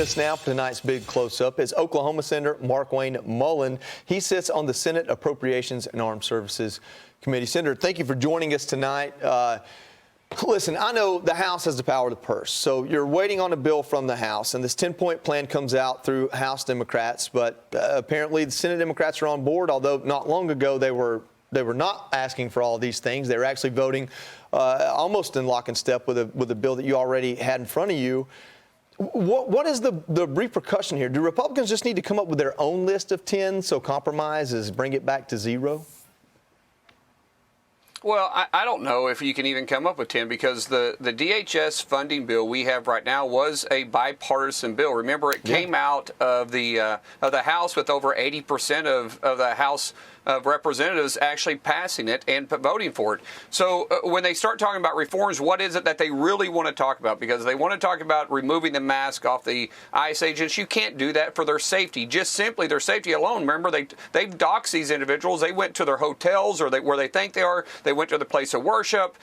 us now for tonight's big close-up is Oklahoma Senator Markwayne Mullin. He sits on the Senate Appropriations and Armed Services Committee. Senator, thank you for joining us tonight. Listen, I know the House has the power of the purse, so you're waiting on a bill from the House, and this 10-point plan comes out through House Democrats, but apparently the Senate Democrats are on board, although not long ago they were not asking for all these things. They were actually voting almost in lock and step with a bill that you already had in front of you. What is the repercussion here? Do Republicans just need to come up with their own list of 10, so compromise is bring it back to 0? Well, I don't know if you can even come up with 10 because the DHS funding bill we have right now was a bipartisan bill. Remember, it came out of the House with over 80% of the House of Representatives actually passing it and voting for it. So when they start talking about reforms, what is it that they really want to talk about? Because they want to talk about removing the mask off the ICE agents. You can't do that for their safety, just simply their safety alone. Remember, they've doxed these individuals. They went to their hotels or where they think they are. They went to the place of worship.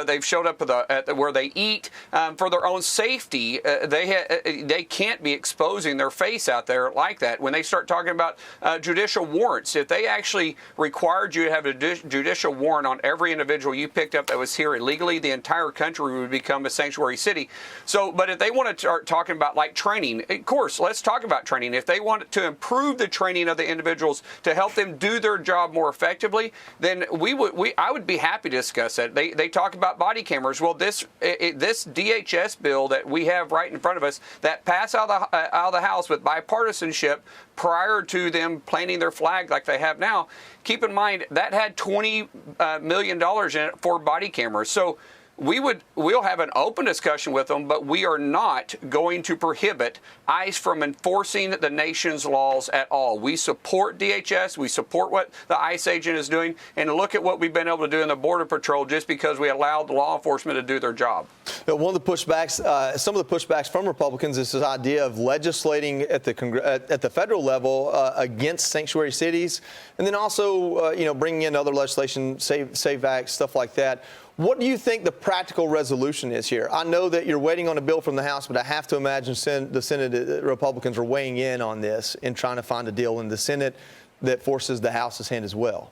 They've showed up at where they eat for their own safety. They can't be exposing their face out there like that. When they start talking about judicial warrants, if they actually required you to have a judicial warrant on every individual you picked up that was here illegally, the entire country would become a sanctuary city. So, but if they want to start talking about like training, of course, let's talk about training. If they want to improve the training of the individuals to help them do their job more effectively, then I would be happy to discuss that. They talk about body cameras. Well, this DHS bill that we have right in front of us that passed out of the House with bipartisanship prior to them planting their flag like they have now, keep in mind that had $20 million in it for body cameras. So we'll have an open discussion with them, but we are not going to prohibit ICE from enforcing the nation's laws at all. We support DHS. We support what the ICE agent is doing. And look at what we've been able to do in the Border Patrol just because we allowed the law enforcement to do their job. One of the pushbacks, some of the pushbacks from Republicans is this idea of legislating at the federal level against sanctuary cities, and then also, bringing in other legislation, SAVE Act, stuff like that. What do you think the practical resolution is here? I know that you're waiting on a bill from the House, but I have to imagine the Senate Republicans are weighing in on this and trying to find a deal in the Senate that forces the House's hand as well.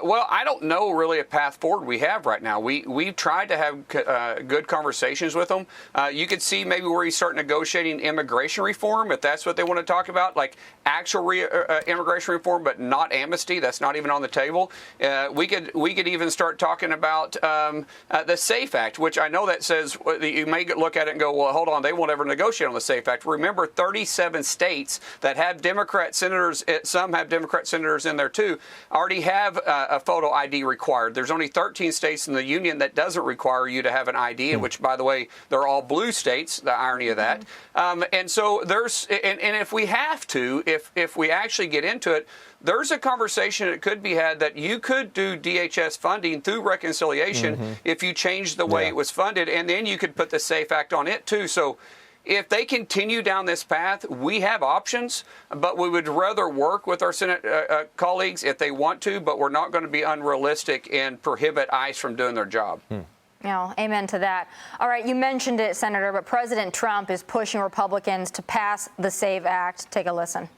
Well, I don't know really a path forward we have right now. We've tried to have good conversations with them. You could see maybe where you start negotiating immigration reform, if that's what they want to talk about, like actual immigration reform, but not amnesty. That's not even on the table. We could even start talking about the SAFE Act, which I know that says you may look at it and go, well, hold on, they won't ever negotiate on the SAFE Act. Remember, 37 states that have Democrat senators, some have Democrat senators in there too, already have a photo ID required. There's only 13 states in the union that doesn't require you to have an ID, which, by the way, they're all blue states, the irony of that. And so there's, and if we have to, if we actually get into it, there's a conversation that could be had that you could do DHS funding through reconciliation if you change the way it was funded, and then you could put the SAFE Act on it too. So if they continue down this path, we have options, but we would rather work with our Senate colleagues if they want to, but we're not going to be unrealistic and prohibit ICE from doing their job. Amen to that. All right, you mentioned it, Senator, but President Trump is pushing Republicans to pass the SAVE Act. Take a listen.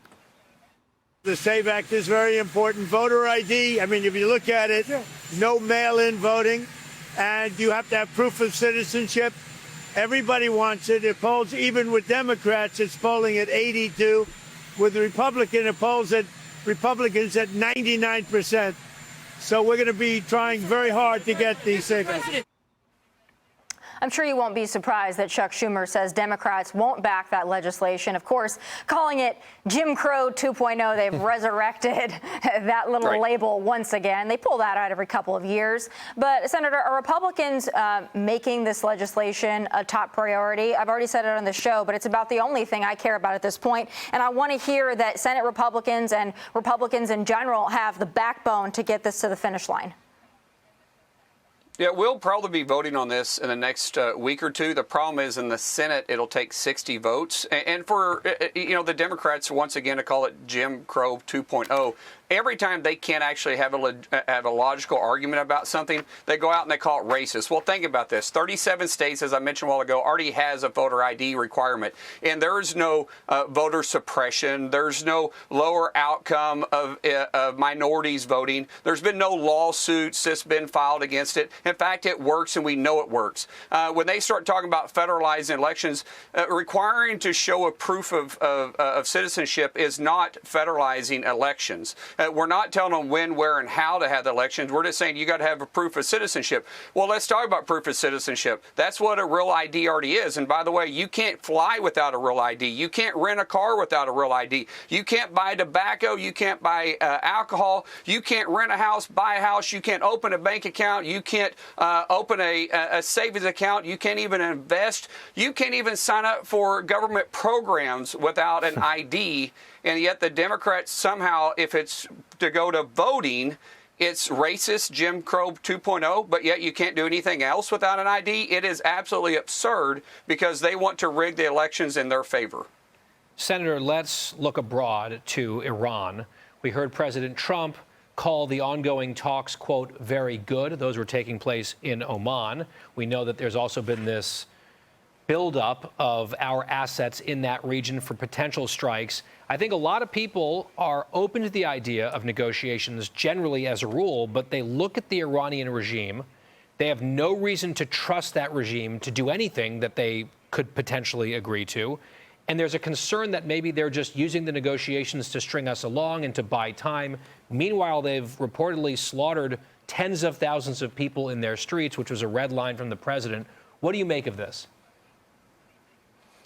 The SAVE Act is very important. Voter ID, I mean, if you look at it, no mail-in voting, and you have to have proof of citizenship. Everybody wants it. It polls, even with Democrats, it's polling at 82. With the Republicans at 99%. So we're going to be trying very hard to get these savings. I'm sure you won't be surprised that Chuck Schumer says Democrats won't back that legislation. Of course, calling it Jim Crow 2.0, they've resurrected that little label once again. They pull that out every couple of years. But, Senator, are Republicans making this legislation a top priority? I've already said it on the show, but it's about the only thing I care about at this point. And I want to hear that Senate Republicans and Republicans in general have the backbone to get this to the finish line. Yeah, we'll probably be voting on this in the next week or two. The problem is in the Senate, it'll take 60 votes. And for, the Democrats, once again, to call it Jim Crow 2.0, every time they can't actually have a logical argument about something, they go out and they call it racist. Well, think about this. 37 states, as I mentioned a while ago, already has a voter ID requirement. And there's no voter suppression. There's no lower outcome of minorities voting. There's been no lawsuits that's been filed against it. In fact, it works, and we know it works. When they start talking about federalizing elections, requiring to show a proof of citizenship is not federalizing elections. We're not telling them when, where, and how to have the elections. We're just saying you got to have a proof of citizenship. Well, let's talk about proof of citizenship. That's what a real ID already is. And by the way, you can't fly without a real ID. You can't rent a car without a real ID. You can't buy tobacco. You can't buy alcohol. You can't rent a house, buy a house. You can't open a bank account. You can't open a savings account. You can't even invest. You can't even sign up for government programs without an ID. And yet the Democrats somehow, if it's to go to voting, it's racist, Jim Crow 2.0, but yet you can't do anything else without an ID. It is absolutely absurd because they want to rig the elections in their favor. Senator, let's look abroad to Iran. We heard President Trump call the ongoing talks, quote, very good. Those were taking place in Oman. We know that there's also been this buildup of our assets in that region for potential strikes. I think a lot of people are open to the idea of negotiations generally as a rule, but they look at the Iranian regime. They have no reason to trust that regime to do anything that they could potentially agree to. And there's a concern that maybe they're just using the negotiations to string us along and to buy time. Meanwhile, they've reportedly slaughtered tens of thousands of people in their streets, which was a red line from the president. What do you make of this?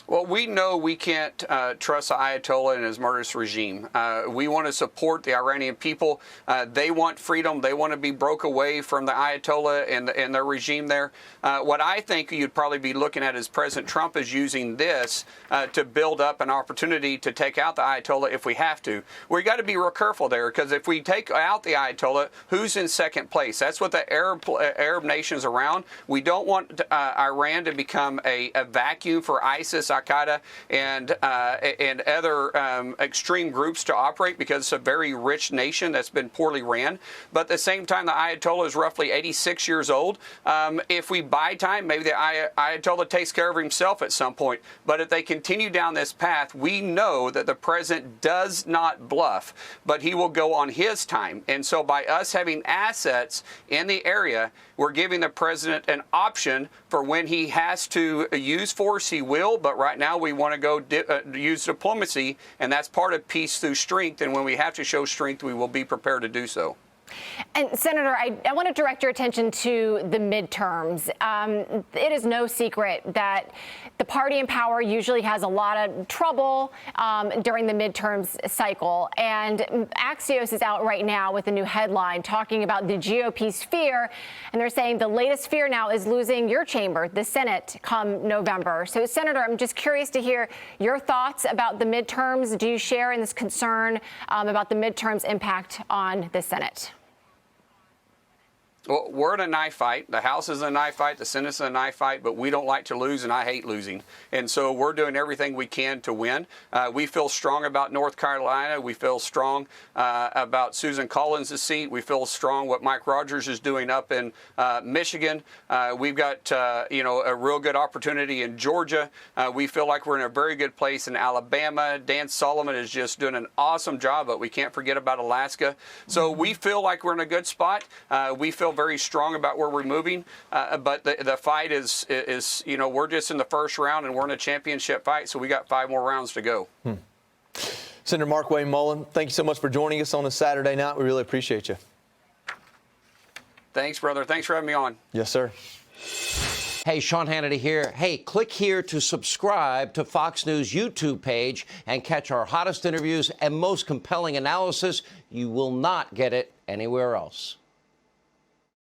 Well, we know we can't trust the Ayatollah and his murderous regime. We want to support the Iranian people. They want freedom. They want to be broke away from the Ayatollah and their regime there. What I think you'd probably be looking at is President Trump is using this to build up an opportunity to take out the Ayatollah if we have to. We got to be real careful there, because if we take out the Ayatollah, who's in second place? That's what the Arab nations around. We don't want Iran to become a vacuum for ISIS, Al-Qaeda, and other extreme groups to operate, because it's a very rich nation that's been poorly ran. But at the same time, the Ayatollah is roughly 86 years old. If we buy time, maybe the Ayatollah takes care of himself at some point. But if they continue down this path, we know that the president does not bluff, but he will go on his time. And so by us having assets in the area, we're giving the president an option for when he has to use force, he will. But right now we want to go use diplomacy, and that's part of peace through strength. And when we have to show strength, we will be prepared to do so. And Senator, I want to direct your attention to the midterms. It is no secret that the party in power usually has a lot of trouble during the midterms cycle. And Axios is out right now with a new headline talking about the GOP's fear. And they're saying the latest fear now is losing your chamber, the Senate, come November. So, Senator, I'm just curious to hear your thoughts about the midterms. Do you share in this concern about the midterms' impact on the Senate? Well, we're in a knife fight. The House is in a knife fight. The Senate's in a knife fight. But we don't like to lose, and I hate losing. And so we're doing everything we can to win. We feel strong about North Carolina. We feel strong about Susan Collins' seat. We feel strong what Mike Rogers is doing up in Michigan. We've got a real good opportunity in Georgia. We feel like we're in a very good place in Alabama. Dan Solomon is just doing an awesome job, but we can't forget about Alaska. So we feel like we're in a good spot. We feel very strong about where we're moving, but the fight is we're just in the first round, and we're in a championship fight, so we got 5 more rounds to go. Senator Markwayne Mullin, thank you so much for joining us on a Saturday night. We really appreciate you. Thanks, brother. Thanks for having me on. Yes, sir. Hey, Sean Hannity here. Hey, click here to subscribe to Fox News YouTube page and catch our hottest interviews and most compelling analysis. You will not get it anywhere else.